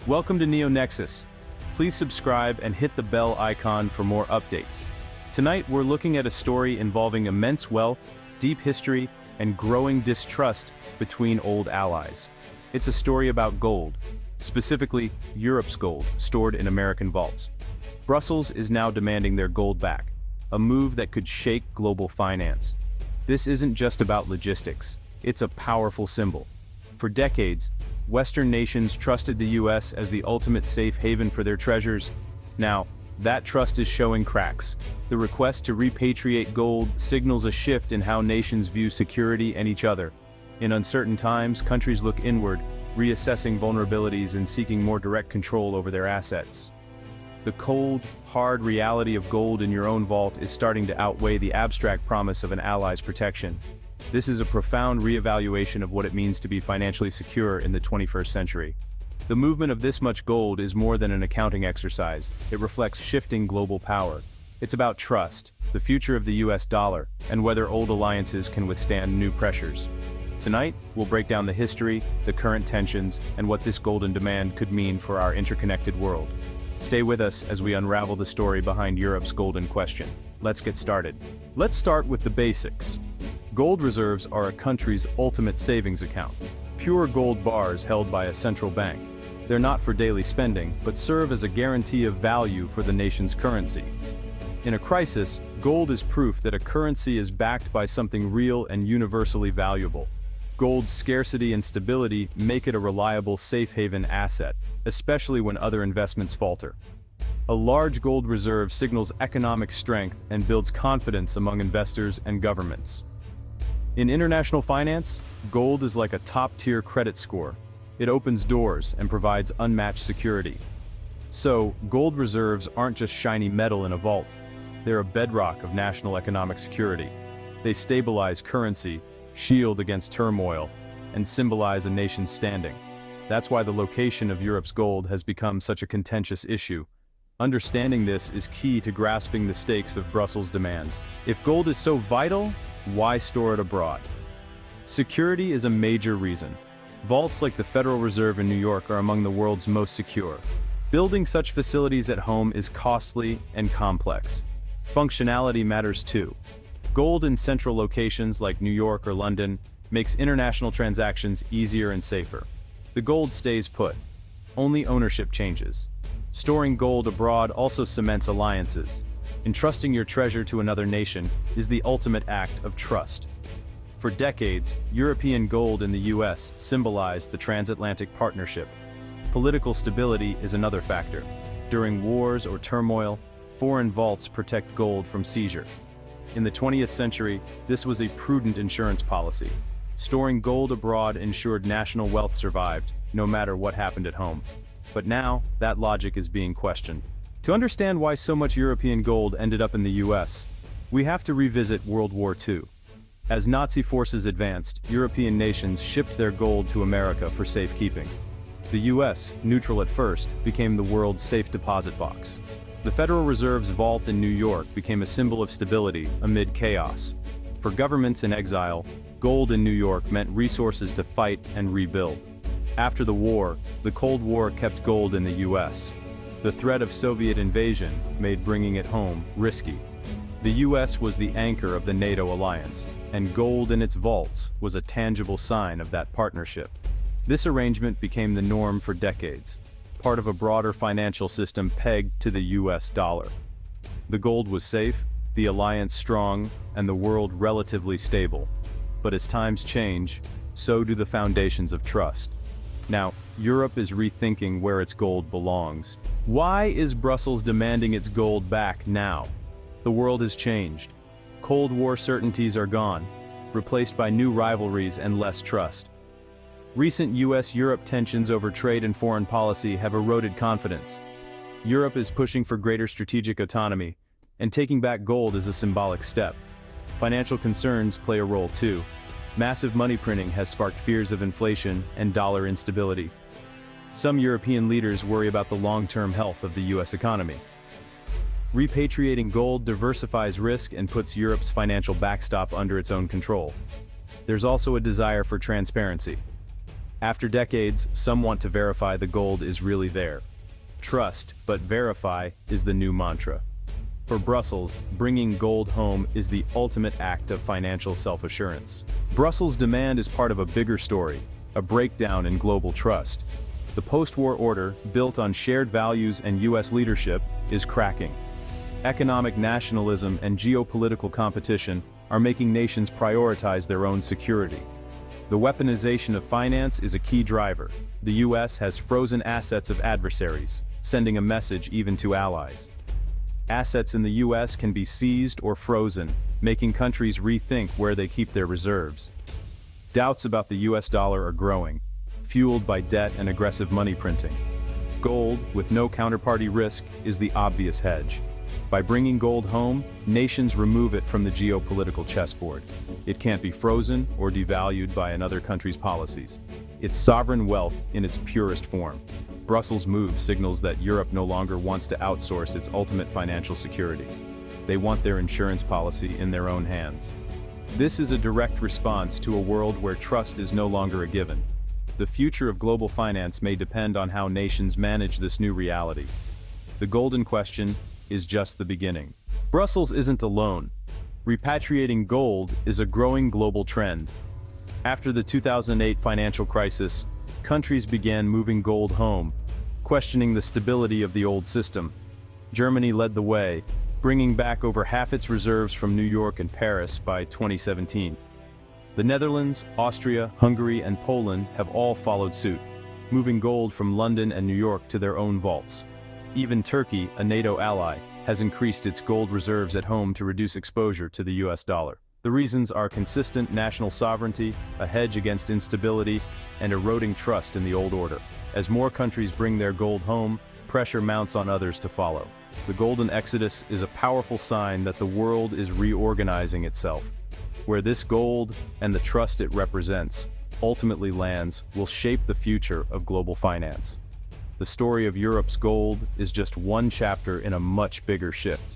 Welcome to NeoNexus. Please subscribe and hit the bell icon for more updates. Tonight we're looking at a story involving immense wealth, deep history, and growing distrust between old allies. It's a story about gold, specifically Europe's gold, stored in American vaults. Brussels is now demanding their gold back, a move that could shake global finance. This isn't just about logistics, it's a powerful symbol. For decades, Western nations trusted the U.S. as the ultimate safe haven for their treasures. Now, that trust is showing cracks. The request to repatriate gold signals a shift in how nations view security and each other. In uncertain times, countries look inward, reassessing vulnerabilities and seeking more direct control over their assets. The cold, hard reality of gold in your own vault is starting to outweigh the abstract promise of an ally's protection. This is a profound reevaluation of what it means to be financially secure in the 21st century. The movement of this much gold is more than an accounting exercise. It reflects shifting global power. It's about trust, the future of the US dollar, and whether old alliances can withstand new pressures. Tonight, we'll break down the history, the current tensions, and what this golden demand could mean for our interconnected world. Stay with us as we unravel the story behind Europe's golden question. Let's get started. Let's start with the basics. Gold reserves are a country's ultimate savings account. Pure gold bars held by a central bank. They're not for daily spending, but serve as a guarantee of value for the nation's currency. In a crisis, gold is proof that a currency is backed by something real and universally valuable. Gold's scarcity and stability make it a reliable safe haven asset, especially when other investments falter. A large gold reserve signals economic strength and builds confidence among investors and governments. In international finance, gold is like a top-tier credit score. It opens doors and provides unmatched security. So, gold reserves aren't just shiny metal in a vault. They're a bedrock of national economic security. They stabilize currency, shield against turmoil, and symbolize a nation's standing. That's why the location of Europe's gold has become such a contentious issue. Understanding this is key to grasping the stakes of Brussels' demand. If gold is so vital, why store it abroad? Security is a major reason. Vaults like the Federal Reserve in New York are among the world's most secure. Building such facilities at home is costly and complex. Functionality matters too. Gold in central locations like New York or London makes international transactions easier and safer. The gold stays put. Only ownership changes. Storing gold abroad also cements alliances. Entrusting your treasure to another nation is the ultimate act of trust. For decades, European gold in the U.S. symbolized the Transatlantic partnership. Political stability is another factor. During wars or turmoil, foreign vaults protect gold from seizure. In the 20th century, this was a prudent insurance policy. Storing gold abroad ensured national wealth survived, no matter what happened at home. But now, that logic is being questioned. To understand why so much European gold ended up in the U.S., we have to revisit World War II. As Nazi forces advanced, European nations shipped their gold to America for safekeeping. The U.S., neutral at first, became the world's safe deposit box. The Federal Reserve's vault in New York became a symbol of stability amid chaos. For governments in exile, gold in New York meant resources to fight and rebuild. After the war, the Cold War kept gold in the U.S. The threat of Soviet invasion made bringing it home risky. The U.S. was the anchor of the NATO alliance, and gold in its vaults was a tangible sign of that partnership. This arrangement became the norm for decades, part of a broader financial system pegged to the U.S. dollar. The gold was safe, the alliance strong, and the world relatively stable. But as times change, so do the foundations of trust. Now, Europe is rethinking where its gold belongs. Why is Brussels demanding its gold back now? The world has changed. Cold War certainties are gone, replaced by new rivalries and less trust. Recent US-Europe tensions over trade and foreign policy have eroded confidence. Europe is pushing for greater strategic autonomy, and taking back gold is a symbolic step. Financial concerns play a role too. Massive money printing has sparked fears of inflation and dollar instability. Some European leaders worry about the long-term health of the US economy. Repatriating gold diversifies risk and puts Europe's financial backstop under its own control. There's also a desire for transparency. After decades, some want to verify the gold is really there. Trust, but verify is the new mantra. For Brussels, bringing gold home is the ultimate act of financial self-assurance. Brussels' demand is part of a bigger story, a breakdown in global trust. The post-war order, built on shared values and U.S. leadership, is cracking. Economic nationalism and geopolitical competition are making nations prioritize their own security. The weaponization of finance is a key driver. The U.S. has frozen assets of adversaries, sending a message even to allies. Assets in the U.S. can be seized or frozen, making countries rethink where they keep their reserves. Doubts about the U.S. dollar are growing, fueled by debt and aggressive money printing. Gold, with no counterparty risk, is the obvious hedge. By bringing gold home, nations remove it from the geopolitical chessboard. It can't be frozen or devalued by another country's policies. It's sovereign wealth in its purest form. Brussels' move signals that Europe no longer wants to outsource its ultimate financial security. They want their insurance policy in their own hands. This is a direct response to a world where trust is no longer a given. The future of global finance may depend on how nations manage this new reality. The golden question is just the beginning. Brussels isn't alone. Repatriating gold is a growing global trend. After the 2008 financial crisis, countries began moving gold home, questioning the stability of the old system. Germany led the way, bringing back over half its reserves from New York and Paris by 2017. The Netherlands, Austria, Hungary, and Poland have all followed suit, moving gold from London and New York to their own vaults. Even Turkey, a NATO ally, has increased its gold reserves at home to reduce exposure to the US dollar. The reasons are consistent national sovereignty, a hedge against instability, and eroding trust in the old order. As more countries bring their gold home, pressure mounts on others to follow. The golden exodus is a powerful sign that the world is reorganizing itself. Where this gold, and the trust it represents, ultimately lands, will shape the future of global finance. The story of Europe's gold is just one chapter in a much bigger shift.